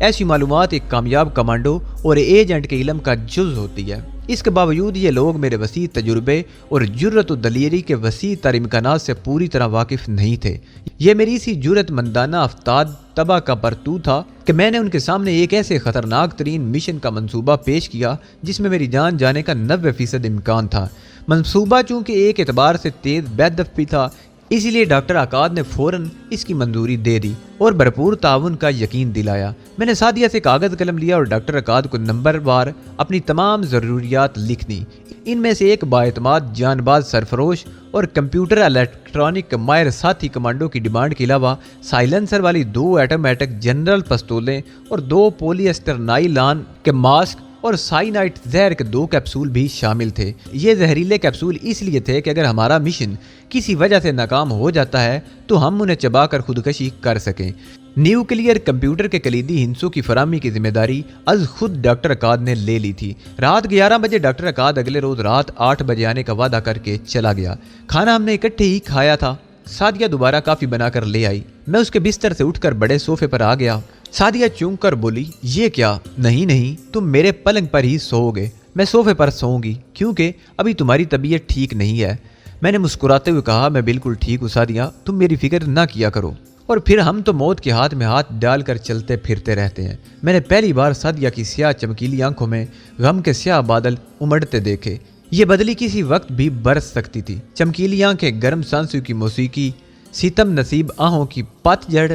ایسی معلومات ایک کامیاب کمانڈو اور ایجنٹ کے علم کا جز ہوتی ہے۔ اس کے باوجود یہ لوگ میرے وسیع تجربے اور جرأت و دلیری کے وسیع تر امکانات سے پوری طرح واقف نہیں تھے۔ یہ میری اسی جرأت مندانہ افتاد طبع کا پرتو تھا کہ میں نے ان کے سامنے ایک ایسے خطرناک ترین مشن کا منصوبہ پیش کیا جس میں میری جان جانے کا 90% امکان تھا۔ منصوبہ چونکہ ایک اعتبار سے تیز بیدف بھی تھا، اسی لیے ڈاکٹر عقاد نے فوراً اس کی منظوری دے دی اور بھرپور تعاون کا یقین دلایا۔ میں نے سعدیہ سے کاغذ قلم لیا اور ڈاکٹر عقاد کو نمبر وار اپنی تمام ضروریات لکھ دیں۔ ان میں سے ایک بااعتماد جان باز سرفروش اور کمپیوٹر الیکٹرانک ماہر ساتھی کمانڈو کی ڈیمانڈ کے علاوہ سائلنسر والی 2 ایٹومیٹک جنرل پستولیں اور 2 پولی ایسٹر نائلان کے ماسک اور سائنائٹ زہر کے 2 کیپسول بھی شامل تھے۔ یہ زہریلے کیپسول اس لیے تھے کہ اگر ہمارا مشن کسی وجہ سے ناکام ہو جاتا ہے تو ہم انہیں چبا کر خودکشی کر سکیں۔ نیوکلیئر کمپیوٹر کے کلیدی ہندسوں کی فراہمی کی ذمہ داری از خود ڈاکٹر عقاد نے لے لی تھی۔ رات 11 بجے ڈاکٹر عقاد اگلے روز رات 8 بجے آنے کا وعدہ کر کے چلا گیا۔ کھانا ہم نے اکٹھے ہی کھایا تھا۔ سعدیہ دوبارہ کافی بنا کر لے آئی۔ میں اس کے بستر سے اٹھ کر بڑے صوفے پر آ گیا۔ سعدیہ چونک کر بولی، یہ کیا؟ نہیں، تم میرے پلنگ پر ہی سو گے۔ میں صوفے پر سوؤں گی کیونکہ ابھی تمہاری طبیعت ٹھیک نہیں ہے۔ میں نے مسکراتے ہوئے کہا، میں بالکل ٹھیک ہوں سعدیہ، تم میری فکر نہ کیا کرو۔ اور پھر ہم تو موت کے ہاتھ میں ہاتھ ڈال کر چلتے پھرتے رہتے ہیں۔ میں نے پہلی بار سعدیہ کی سیاہ چمکیلی آنکھوں میں غم کے سیاہ بادل امڑتے دیکھے۔ یہ بدلی کسی وقت بھی برس سکتی تھی۔ چمکیلی آنکھیں، گرم سانسوں کی موسیقی، ستم نصیب آہوں کی پت جڑ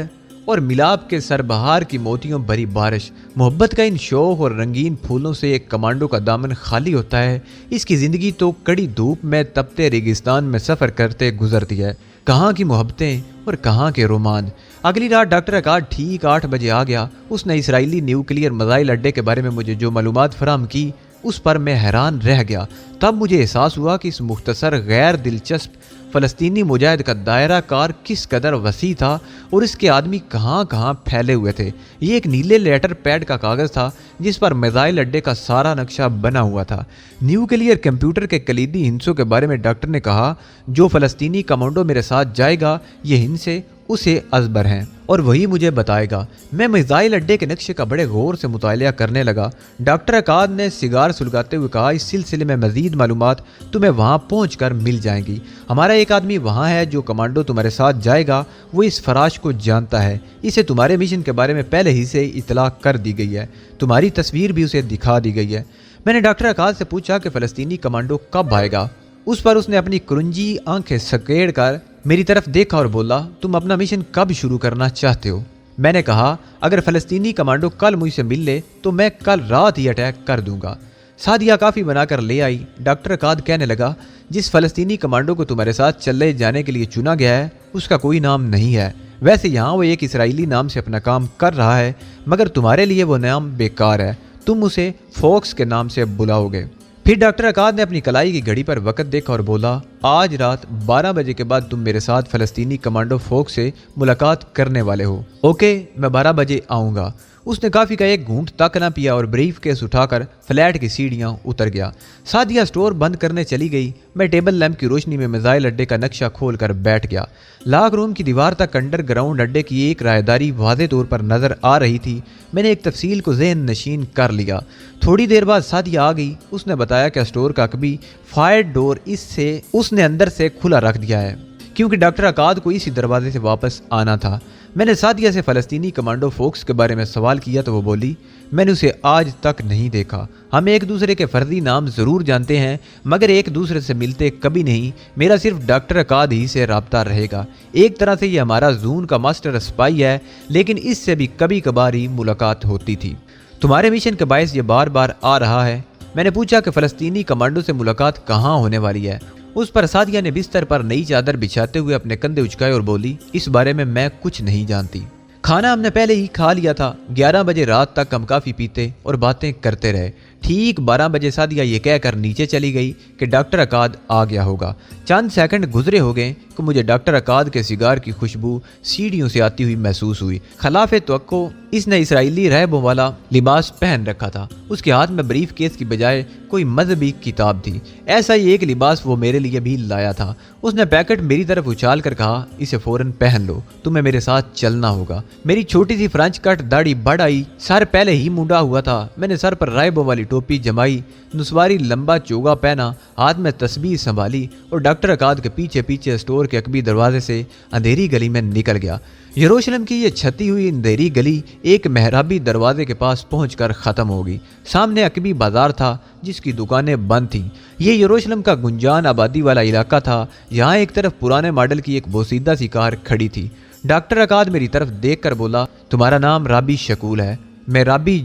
اور ملاپ کے سربہار کی موتیوں بھری بارش۔ محبت کا ان شوق اور رنگین پھولوں سے ایک کمانڈو کا دامن خالی ہوتا ہے۔ اس کی زندگی تو کڑی دھوپ میں تپتے ریگستان میں سفر کرتے گزرتی ہے۔ کہاں کی محبتیں اور کہاں کے رومان۔ اگلی رات ڈاکٹر عقاد ٹھیک 8 بجے آ گیا۔ اس نے اسرائیلی نیوکلیئر میزائل اڈے کے بارے میں مجھے جو معلومات فراہم کی اس پر میں حیران رہ گیا۔ تب مجھے احساس ہوا کہ اس مختصر غیر دلچسپ فلسطینی مجاہد کا دائرہ کار کس قدر وسیع تھا اور اس کے آدمی کہاں کہاں پھیلے ہوئے تھے۔ یہ ایک نیلے لیٹر پیڈ کا کاغذ تھا جس پر میزائل اڈے کا سارا نقشہ بنا ہوا تھا۔ نیوکلیئر کمپیوٹر کے کلیدی ہندسوں کے بارے میں ڈاکٹر نے کہا، جو فلسطینی کمانڈو میرے ساتھ جائے گا یہ ہندسے اسے ازبر ہیں اور وہی مجھے بتائے گا۔ میں میزائل اڈے کے نقشے کا بڑے غور سے مطالعہ کرنے لگا۔ ڈاکٹر عقاد نے سگار سلگاتے ہوئے کہا، اس سلسلے میں مزید معلومات تمہیں وہاں پہنچ کر مل جائیں گی۔ ہمارا ایک آدمی وہاں ہے جو کمانڈو تمہارے ساتھ جائے گا، وہ اس فراش کو جانتا ہے۔ اسے تمہارے مشن کے بارے میں پہلے ہی سے اطلاع کر دی گئی ہے، تمہاری تصویر بھی اسے دکھا دی گئی ہے۔ میں نے ڈاکٹر عقاد سے پوچھا کہ فلسطینی کمانڈو کب آئے گا؟ اس پر اس نے اپنی کرنجی آنکھیں سکیڑ کر میری طرف دیکھا اور بولا، تم اپنا مشن کب شروع کرنا چاہتے ہو؟ میں نے کہا، اگر فلسطینی کمانڈو کل مجھ سے مل لے تو میں کل رات ہی اٹیک کر دوں گا۔ سعدیہ کافی بنا کر لے آئی۔ ڈاکٹر عقاد کہنے لگا، جس فلسطینی کمانڈو کو تمہارے ساتھ چلے جانے کے لیے چنا گیا ہے اس کا کوئی نام نہیں ہے۔ ویسے یہاں وہ ایک اسرائیلی نام سے اپنا کام کر رہا ہے، مگر تمہارے لیے وہ نام بیکار ہے، تم اسے فوکس کے نام سے بلاؤ گے۔ پھر ڈاکٹر عقاد نے اپنی کلائی کی گھڑی پر وقت دیکھا اور بولا، آج رات 12 بجے کے بعد تم میرے ساتھ فلسطینی کمانڈو فوکس سے ملاقات کرنے والے ہو۔ اوکے، میں 12 بجے آؤں گا۔ اس نے کافی کا ایک گھونٹ تک نہ پیا اور بریف کیس اٹھا کر فلیٹ کی سیڑھیاں اتر گیا۔ سعدیہ سٹور بند کرنے چلی گئی۔ میں ٹیبل لیمپ کی روشنی میں میزائل اڈے کا نقشہ کھول کر بیٹھ گیا۔ لاک روم کی دیوار تک انڈر گراؤنڈ اڈے کی ایک راہداری واضح طور پر نظر آ رہی تھی۔ میں نے ایک تفصیل کو ذہن نشین کر لیا۔ تھوڑی دیر بعد سعدیہ آ گئی۔ اس نے بتایا کہ سٹور کا کبھی فائر ڈور اس نے اندر سے کھلا رکھ دیا ہے کیونکہ ڈاکٹر عقاد کو اسی دروازے سے واپس آنا تھا۔ میں نے سعدیہ سے فلسطینی کمانڈو فوکس کے بارے میں سوال کیا تو وہ بولی، میں نے اسے آج تک نہیں دیکھا۔ ہم ایک دوسرے کے فرضی نام ضرور جانتے ہیں مگر ایک دوسرے سے ملتے کبھی نہیں۔ میرا صرف ڈاکٹر عقاد ہی سے رابطہ رہے گا۔ ایک طرح سے یہ ہمارا زون کا ماسٹر اسپائی ہے، لیکن اس سے بھی کبھی کبھار ہی ملاقات ہوتی تھی۔ تمہارے مشن کے باعث یہ بار بار آ رہا ہے۔ میں نے پوچھا کہ فلسطینی کمانڈو سے ملاقات کہاں ہونے والی ہے۔ اس پر سعدیہ نے بستر پر نئی چادر بچھاتے ہوئے اپنے کندھے اچکائے اور بولی، اس بارے میں کچھ نہیں جانتی۔ کھانا ہم نے پہلے ہی کھا لیا تھا۔ 11 بجے رات تک ہم کافی پیتے اور باتیں کرتے رہے۔ ٹھیک 12 بجے سعدیہ یہ کہہ کر نیچے چلی گئی کہ ڈاکٹر عقاد آ گیا ہوگا۔ چند سیکنڈ گزرے ہو گئے کہ کو مجھے ڈاکٹر عقاد کے سگار کی خوشبو سیڑھیوں سے آتی ہوئی محسوس ہوئی۔ خلاف توقع اس نے اسرائیلی رہبوں والا لباس پہن رکھا تھا۔ اس کے ہاتھ میں بریف کیس کی بجائے کوئی مذہبی کتاب تھی۔ ایسا ہی ایک لباس وہ میرے لیے بھی لایا تھا۔ اس نے پیکٹ میری طرف اچھال کر کہا، اسے فوراً پہن لو، تمہیں میرے ساتھ چلنا ہوگا۔ میری چھوٹی سی فرنچ کٹ داڑھی بڑھ آئی، سر پہلے ہی مونڈا ہوا تھا۔ میں نے سر پر رائبوں والی ٹوپی جمائی، نسواری لمبا چوگا پہنا، ہاتھ میں تسبیح سنبھالی اور ڈاکٹر عقاد کے پیچھے پیچھے اسٹور کے عقبی دروازے سے اندھیری گلی میں نکل گیا۔ یروشلم کی یہ چھتی ہوئی اندھیری گلی ایک محرابی دروازے کے پاس پہنچ کر ختم ہوگی۔ سامنے عقبی بازار تھا جس کی دکانیں بند تھیں۔ یہ یروشلم کا گنجان آبادی والا علاقہ تھا۔ یہاں ایک طرف پرانے ماڈل کی ایک بوسیدہ سی کار کھڑی تھی۔ ڈاکٹر عقاد میری طرف دیکھ کر بولا، تمہارا نام رابی شکول ہے؟ میں رابی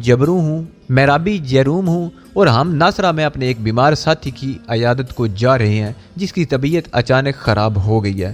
جیروم ہوں اور ہم ناصرہ میں اپنے ایک بیمار ساتھی کی عیادت کو جا رہے ہیں جس کی طبیعت اچانک خراب ہو گئی ہے۔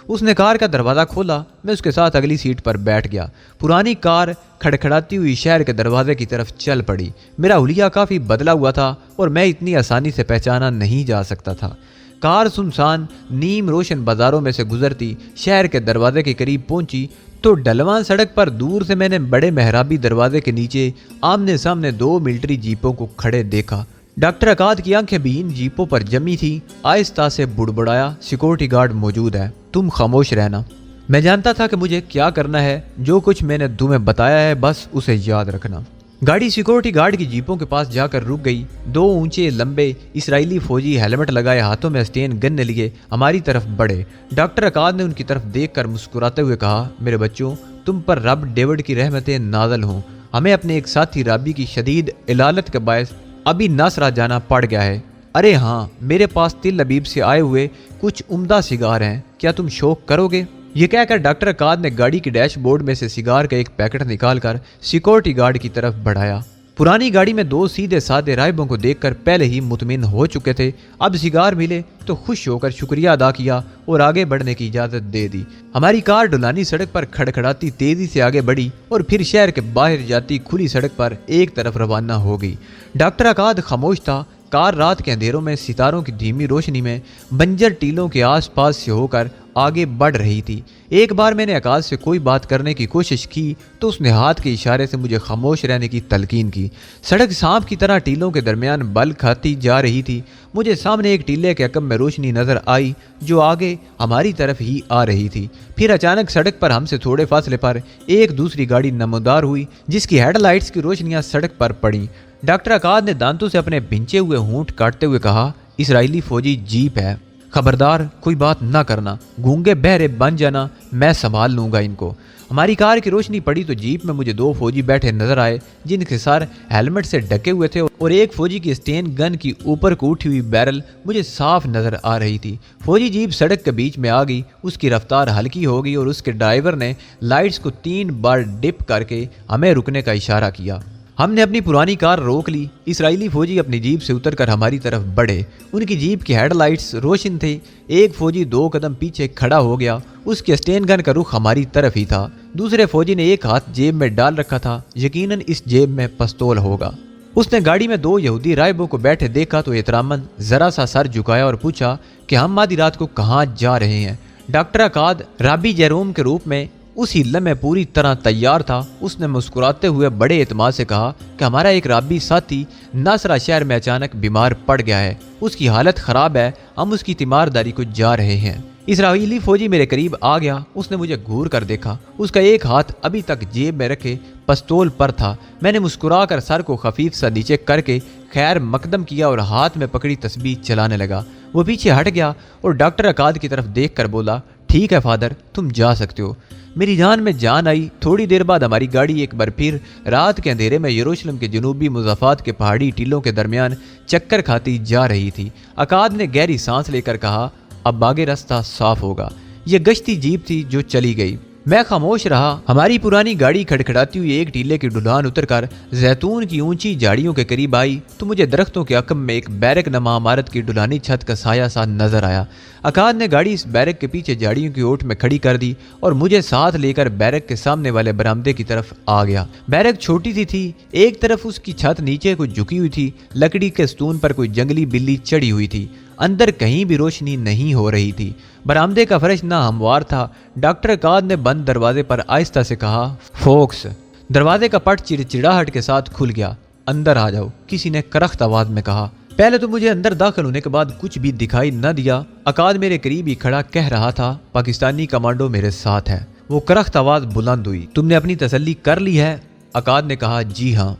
اس نے کار کا دروازہ کھولا، میں اس کے ساتھ اگلی سیٹ پر بیٹھ گیا۔ پرانی کار کھڑکھڑاتی ہوئی شہر کے دروازے کی طرف چل پڑی۔ میرا حلیہ کافی بدلا ہوا تھا اور میں اتنی آسانی سے پہچانا نہیں جا سکتا تھا۔ کار سنسان نیم روشن بازاروں میں سے گزرتی شہر کے دروازے کے قریب پہنچی تو ڈلوان سڑک پر دور سے میں نے بڑے محرابی دروازے کے نیچے آمنے سامنے 2 ملٹری جیپوں کو کھڑے دیکھا۔ ڈاکٹر عقاد کی آنکھیں بھی ان جیپوں پر جمی تھی۔ آہستہ سے بڑبڑایا، سیکورٹی گارڈ موجود ہے، تم خاموش رہنا۔ میں جانتا تھا کہ مجھے کیا کرنا ہے۔ جو کچھ میں نے تمہیں بتایا ہے بس اسے یاد رکھنا۔ گاڑی سیکورٹی گارڈ کی جیپوں کے پاس جا کر رک گئی۔ 2 اونچے لمبے اسرائیلی فوجی ہیلمٹ لگائے، ہاتھوں میں اسٹین گن لیے ہماری طرف بڑھے۔ ڈاکٹر عقاد نے ان کی طرف دیکھ کر مسکراتے ہوئے کہا، میرے بچوں، تم پر رب ڈیوڈ کی رحمتیں نازل ہوں۔ ہمیں اپنے ایک ساتھی رابی کی شدید علالت کے باعث ابھی ناصرہ جانا پڑ گیا ہے۔ ارے ہاں، میرے پاس تل ابیب سے آئے ہوئے کچھ عمدہ سگار ہیں، کیا تم شوق کرو گے؟ یہ کہہ کر ڈاکٹر عقاد نے گاڑی کی ڈیش بورڈ میں سے سگار کا ایک پیکٹ نکال کر سیکورٹی گارڈ کی طرف بڑھایا۔ پرانی گاڑی میں 2 سیدھے سادے راہبوں کو دیکھ کر پہلے ہی مطمئن ہو چکے تھے۔ اب سگار ملے تو خوش ہو کر شکریہ ادا کیا اور آگے بڑھنے کی اجازت دے دی۔ ہماری کار ڈولانی سڑک پر کھڑکھڑاتی تیزی سے آگے بڑھی اور پھر شہر کے باہر جاتی کھلی سڑک پر ایک طرف روانہ ہو گئی۔ ڈاکٹر عقاد خاموش تھا۔ کار رات کے اندھیروں میں ستاروں کی دھیمی روشنی میں بنجر ٹیلوں کے آس پاس سے ہو کر آگے بڑھ رہی تھی۔ ایک بار میں نے عقاد سے کوئی بات کرنے کی کوشش کی تو اس نے ہاتھ کے اشارے سے مجھے خاموش رہنے کی تلقین کی۔ سڑک سانپ کی طرح ٹیلوں کے درمیان بل کھاتی جا رہی تھی۔ مجھے سامنے ایک ٹیلے کے عقب میں روشنی نظر آئی جو آگے ہماری طرف ہی آ رہی تھی۔ پھر اچانک سڑک پر ہم سے تھوڑے فاصلے پر ایک دوسری گاڑی نمودار ہوئی جس کی ہیڈ لائٹس کی روشنیاں سڑک پر پڑیں۔ ڈاکٹر عقاد نے دانتوں سے اپنے بھنچے ہوئے ہونٹ کاٹتے ہوئے کہا، اسرائیلی فوجی جیپ ہے، خبردار کوئی بات نہ کرنا، گونگے بہرے بن جانا، میں سنبھال لوں گا ان کو۔ ہماری کار کی روشنی پڑی تو جیپ میں مجھے 2 فوجی بیٹھے نظر آئے جن کے سر ہیلمٹ سے ڈھکے ہوئے تھے اور ایک فوجی کی اسٹین گن کی اوپر کو اٹھی ہوئی بیرل مجھے صاف نظر آ رہی تھی۔ فوجی جیپ سڑک کے بیچ میں آ گئی، اس کی رفتار ہلکی ہو گئی اور اس کے ڈرائیور نے لائٹس کو 3 بار ڈپ کر کے ہمیں رکنے کا اشارہ کیا۔ ہم نے اپنی پرانی کار روک لی۔ اسرائیلی فوجی اپنی جیپ سے اتر کر ہماری طرف بڑھے۔ ان کی جیپ کی ہیڈ لائٹس روشن تھے۔ ایک فوجی 2 قدم پیچھے کھڑا ہو گیا، اس کے اسٹین گن کا رخ ہماری طرف ہی تھا۔ دوسرے فوجی نے ایک ہاتھ جیب میں ڈال رکھا تھا، یقیناً اس جیب میں پستول ہوگا۔ اس نے گاڑی میں 2 یہودی راہبوں کو بیٹھے دیکھا تو احتراماً ذرا سا سر جھکایا اور پوچھا کہ ہم آدھی رات کو کہاں جا رہے ہیں۔ ڈاکٹر عقاد رابی جیروم کے روپ میں اسی لمحے پوری طرح تیار تھا۔ اس نے مسکراتے ہوئے بڑے اعتماد سے کہا کہ ہمارا ایک رابی ساتھی ناصرہ شہر میں اچانک بیمار پڑ گیا ہے، اس کی حالت خراب ہے، ہم اس کی تیمارداری کو جا رہے ہیں۔ اسرائیلی فوجی میرے قریب آ گیا۔ اس نے مجھے گھور کر دیکھا، اس کا ایک ہاتھ ابھی تک جیب میں رکھے پستول پر تھا۔ میں نے مسکرا کر سر کو خفیف سا نیچے کر کے خیر مقدم کیا اور ہاتھ میں پکڑی تسبیح چلانے لگا۔ وہ پیچھے ہٹ گیا اور ڈاکٹر عقاد کی طرف دیکھ کر بولا، ٹھیک ہے فادر، تم جا سکتے ہو۔ میری جان میں جان آئی۔ تھوڑی دیر بعد ہماری گاڑی ایک بار پھر رات کے اندھیرے میں یروشلم کے جنوبی مضافات کے پہاڑی ٹیلوں کے درمیان چکر کھاتی جا رہی تھی۔ عقاد نے گہری سانس لے کر کہا، اب آگے راستہ صاف ہوگا۔ یہ گشتی جیپ تھی جو چلی گئی۔ میں خاموش رہا۔ ہماری پرانی گاڑی کھڑکھڑاتی ہوئی ایک ٹیلے کی ڈھلان اتر کر زیتون کی اونچی جھاڑیوں کے قریب آئی تو مجھے درختوں کے عقب میں ایک بیرک نما عمارت کی ڈھلانی چھت کا سایہ سا نظر آیا۔ عقاد نے گاڑی اس بیرک کے پیچھے جھاڑیوں کی اوٹ میں کھڑی کر دی اور مجھے ساتھ لے کر بیرک کے سامنے والے برآمدے کی طرف آ گیا۔ بیرک چھوٹی سی تھی، ایک طرف اس کی چھت نیچے کو جھکی ہوئی تھی، لکڑی کے ستون پر کوئی جنگلی بلی چڑھی ہوئی تھی۔ اندر کہیں بھی روشنی نہیں ہو رہی تھی۔ برآمدے کا فرش نہ ہموار تھا۔ ڈاکٹر عقاد نے بند دروازے پر آہستہ سے کہا، فوکس۔ دروازے کا پٹ چڑچڑاہٹ کے ساتھ کھل گیا۔ اندر آ جاؤ، کسی نے کرخت آواز میں کہا۔ پہلے تو مجھے اندر داخل ہونے کے بعد کچھ بھی دکھائی نہ دیا۔ عقاد میرے قریب ہی کھڑا کہہ رہا تھا، پاکستانی کمانڈو میرے ساتھ ہے۔ وہ کرخت آواز بلند ہوئی، تم نے اپنی تسلی کر لی ہے؟ عقاد نے کہا، جی ہاں۔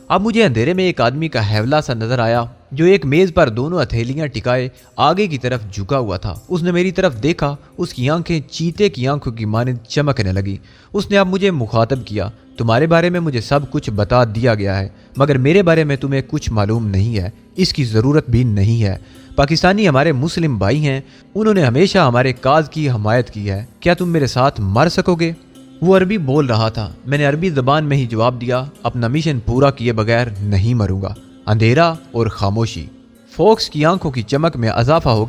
اب مجھے اندھیرے میں ایک آدمی کا حیولہ سا نظر آیا جو ایک میز پر دونوں ہتھیلیاں ٹکائے آگے کی طرف جھکا ہوا تھا۔ اس نے میری طرف دیکھا، اس کی آنکھیں چیتے کی آنکھوں کی مانند چمکنے لگی۔ اس نے اب مجھے مخاطب کیا، تمہارے بارے میں مجھے سب کچھ بتا دیا گیا ہے، مگر میرے بارے میں تمہیں کچھ معلوم نہیں ہے، اس کی ضرورت بھی نہیں ہے۔ پاکستانی ہمارے مسلم بھائی ہیں، انہوں نے ہمیشہ ہمارے کاز کی حمایت کی ہے، کیا تم میرے ساتھ مر سکو گے؟ وہ عربی بول رہا تھا۔ میں نے عربی زبان میں ہی جواب دیا، اپنا مشن پورا کیے بغیر نہیں مروں گا۔ اندھیرا اور خاموشی۔ فوکس کی آنکھوں کی چمک میں اضافہ ہو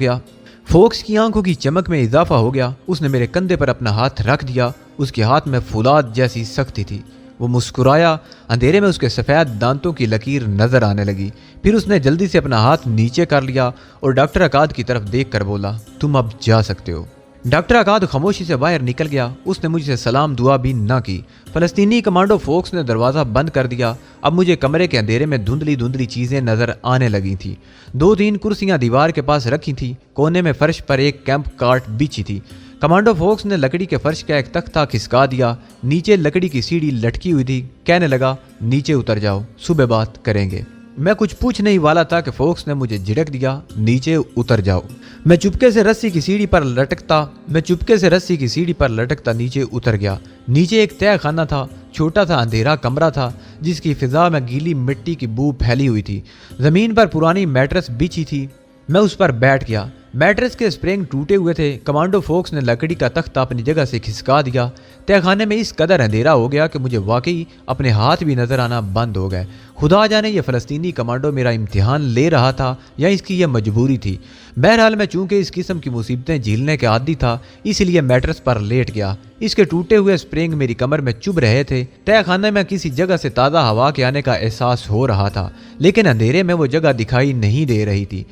گیا۔ اس نے میرے کندھے پر اپنا ہاتھ رکھ دیا۔ اس کے ہاتھ میں فولاد جیسی سختی تھی۔ وہ مسکرایا۔ اندھیرے میں اس کے سفید دانتوں کی لکیر نظر آنے لگی۔ پھر اس نے جلدی سے اپنا ہاتھ نیچے کر لیا اور ڈاکٹر عقاد کی طرف دیکھ کر بولا، تم اب جا سکتے ہو۔ ڈاکٹر عقاد خاموشی سے باہر نکل گیا۔ اس نے مجھ سے سلام دعا بھی نہ کی۔ فلسطینی کمانڈو فوکس نے دروازہ بند کر دیا۔ اب مجھے کمرے کے اندھیرے میں دھندلی چیزیں نظر آنے لگی تھیں۔ 2-3 کرسیاں دیوار کے پاس رکھی تھیں۔ کونے میں فرش پر ایک کیمپ کارٹ بچھی تھی۔ کمانڈو فوکس نے لکڑی کے فرش کا ایک تختہ کھسکا دیا۔ نیچے لکڑی کی سیڑھی لٹکی ہوئی تھی۔ کہنے لگا، نیچے اتر جاؤ، صبح بات کریں گے۔ میں کچھ پوچھنے ہی والا تھا کہ فوکس نے مجھے جھڑک دیا، نیچے اتر جاؤ۔ میں چپکے سے رسی کی سیڑھی پر لٹکتا نیچے اتر گیا۔ نیچے ایک تہہ خانہ تھا، چھوٹا سا اندھیرا کمرہ تھا جس کی فضا میں گیلی مٹی کی بو پھیلی ہوئی تھی۔ زمین پر پرانی میٹرس بچھی تھی۔ میں اس پر بیٹھ گیا۔ میٹرس کے سپرنگ ٹوٹے ہوئے تھے۔ کمانڈو فوکس نے لکڑی کا تختہ اپنی جگہ سے کھسکا دیا۔ تہہ خانے میں اس قدر اندھیرا ہو گیا کہ مجھے واقعی اپنے ہاتھ بھی نظر آنا بند ہو گئے۔ خدا جانے یہ فلسطینی کمانڈو میرا امتحان لے رہا تھا یا اس کی یہ مجبوری تھی۔ بہرحال میں چونکہ اس قسم کی مصیبتیں جھیلنے کے عادی تھا، اس لیے میٹرس پر لیٹ گیا۔ اس کے ٹوٹے ہوئے سپرنگ میری کمر میں چبھ رہے تھے۔ تہہ خانے میں کسی جگہ سے تازہ ہوا کے آنے کا احساس ہو رہا تھا، لیکن اندھیرے میں وہ جگہ دکھائی نہیں دے رہی تھی۔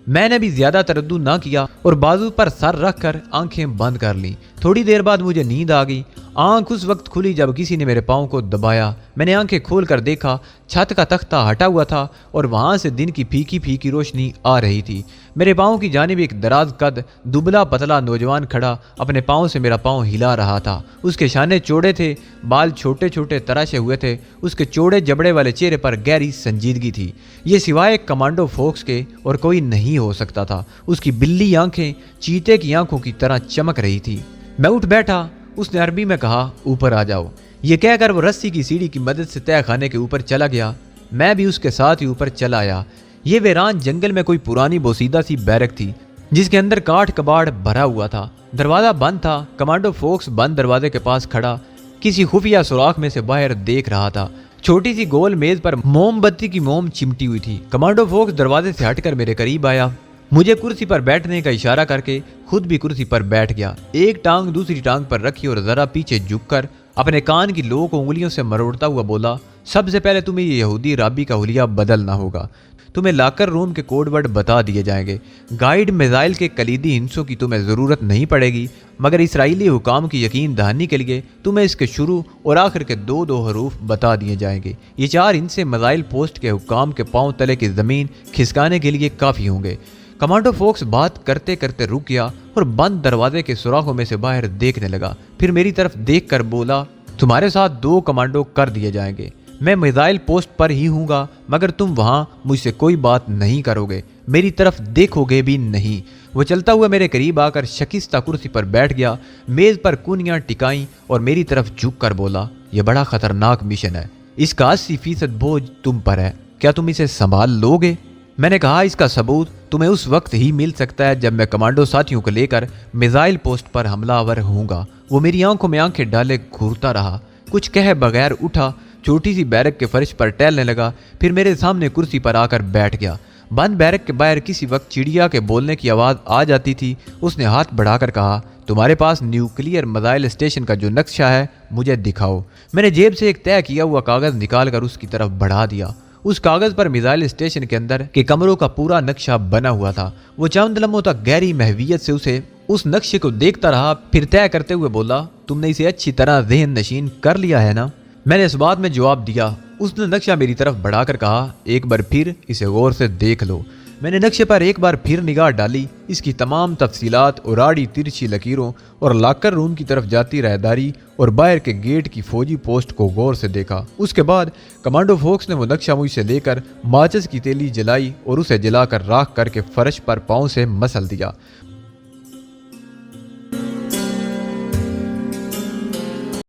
میں نے بھی زیادہ تردد نہ کیا اور بازو پر سر رکھ کر آنکھیں بند کر لیں۔ تھوڑی دیر بعد مجھے نیند آ گئی۔ آنکھ اس وقت کھلی جب کسی نے میرے پاؤں کو دبایا۔ میں نے آنکھیں کھول کر دیکھا، چھت کا تختہ ہٹا ہوا تھا اور وہاں سے دن کی پھیکی پھیکی روشنی آ رہی تھی۔ میرے پاؤں کی جانب ایک دراز قد دبلا پتلا نوجوان کھڑا اپنے پاؤں سے میرا پاؤں ہلا رہا تھا۔ اس کے شانے چوڑے تھے، بال چھوٹے چھوٹے تراشے ہوئے تھے۔ اس کے چوڑے جبڑے والے چہرے پر گہری سنجیدگی تھی۔ یہ سوائے کمانڈو فوکس کے اور کوئی نہیں ہو سکتا تھا۔ اس کی بلی آنکھیں چیتے کی آنکھوں کی طرح چمک رہی تھی۔ میں اٹھ بیٹھا۔ اس نے عربی میں کہا، اوپر آ جاؤ۔ یہ کہہ کر وہ رسی کی سیڑھی کی مدد سے تہہ خانے کے اوپر چلا گیا۔ میں بھی اس کے ساتھ ہی اوپر چلا آیا۔ یہ ویران جنگل میں کوئی پرانی بوسیدہ سی بیرک تھی جس کے اندر کاٹ کباڑ بھرا ہوا تھا۔ دروازہ بند تھا۔ کمانڈو فوکس بند دروازے کے پاس کھڑا کسی خفیہ سوراخ میں سے باہر دیکھ رہا تھا۔ چھوٹی سی گول میز پر موم بتی کی موم چمٹی ہوئی تھی۔ کمانڈو فوکس دروازے سے ہٹ کر میرے قریب آیا۔ مجھے کرسی پر بیٹھنے کا اشارہ کر کے خود بھی کرسی پر بیٹھ گیا۔ ایک ٹانگ دوسری ٹانگ پر رکھی اور ذرا پیچھے جھک کر اپنے کان کی لو کو انگلیوں سے مروڑتا ہوا بولا، سب سے پہلے تمہیں یہ یہودی رابی کا حلیہ بدلنا ہوگا۔ تمہیں لاکر روم کے کوڈ ورڈ بتا دیے جائیں گے۔ گائیڈ میزائل کے کلیدی ہنسوں کی تمہیں ضرورت نہیں پڑے گی، مگر اسرائیلی حکام کی یقین دہانی کے لیے تمہیں اس کے شروع اور آخر کے 2 حروف بتا دیے جائیں گے۔ یہ 4 ہنسے میزائل پوسٹ کے حکام کے پاؤں تلے کی زمین کھسکانے کے لیے کافی ہوں گے۔ کمانڈو فوکس بات کرتے کرتے رک گیا اور بند دروازے کے سوراخوں میں سے باہر دیکھنے لگا۔ پھر میری طرف دیکھ کر بولا، تمہارے ساتھ 2 کمانڈو کر دیے جائیں گے۔ میں میزائل پوسٹ پر ہی ہوں گا، مگر تم وہاں مجھ سے کوئی بات نہیں کرو گے، میری طرف دیکھو گے بھی نہیں۔ وہ چلتا ہوا میرے قریب آ کر شکستہ کرسی پر بیٹھ گیا، میز پر کونیاں ٹکائیں اور میری طرف جھک کر بولا، یہ بڑا خطرناک مشن ہے، اس کا 80% بوجھ تم پر ہے، کیا تم اسے سنبھال لو گے؟ میں نے کہا، اس کا ثبوت تمہیں اس وقت ہی مل سکتا ہے جب میں کمانڈو ساتھیوں کو لے کر میزائل پوسٹ پر حملہ آور ہوں گا۔ وہ میری آنکھوں میں آنکھیں ڈالے گھورتا رہا، کچھ کہے بغیر اٹھا، چھوٹی سی بیرک کے فرش پر ٹہلنے لگا، پھر میرے سامنے کرسی پر آ کر بیٹھ گیا۔ بند بیرک کے باہر کسی وقت چڑیا کے بولنے کی آواز آ جاتی تھی۔ اس نے ہاتھ بڑھا کر کہا، تمہارے پاس نیوکلیئر میزائل اسٹیشن کا جو نقشہ ہے مجھے دکھاؤ۔ میں نے جیب سے ایک طے کیا ہوا کاغذ نکال کر اس کی طرف بڑھا دیا۔ اس کاغذ پر میزائل اسٹیشن کے اندر کے کمروں کا پورا نقشہ بنا ہوا تھا۔ وہ چند لمحوں تک گہری محویت سے اسے اس نقشے کو دیکھتا رہا، پھر طے کرتے ہوئے بولا، تم نے اسے اچھی طرح ذہن نشین کر لیا ہے نا؟ میں نے اس بات میں جواب دیا۔ اس نے نقشہ میری طرف بڑھا کر کہا، ایک بار پھر اسے غور سے دیکھ لو۔ میں نے نقشے پر ایک بار پھر نگاہ ڈالی۔ اس کی تمام تفصیلات اور آڑی ترچھی لکیروں اور لاکر روم کی طرف جاتی راہداری اور باہر کے گیٹ کی فوجی پوسٹ کو غور سے دیکھا۔ اس کے بعد کمانڈو فوکس نے وہ نقشہ مجھ سے لے کر ماچس کی تیلی جلائی اور اسے جلا کر راکھ کر کے فرش پر پاؤں سے مسل دیا۔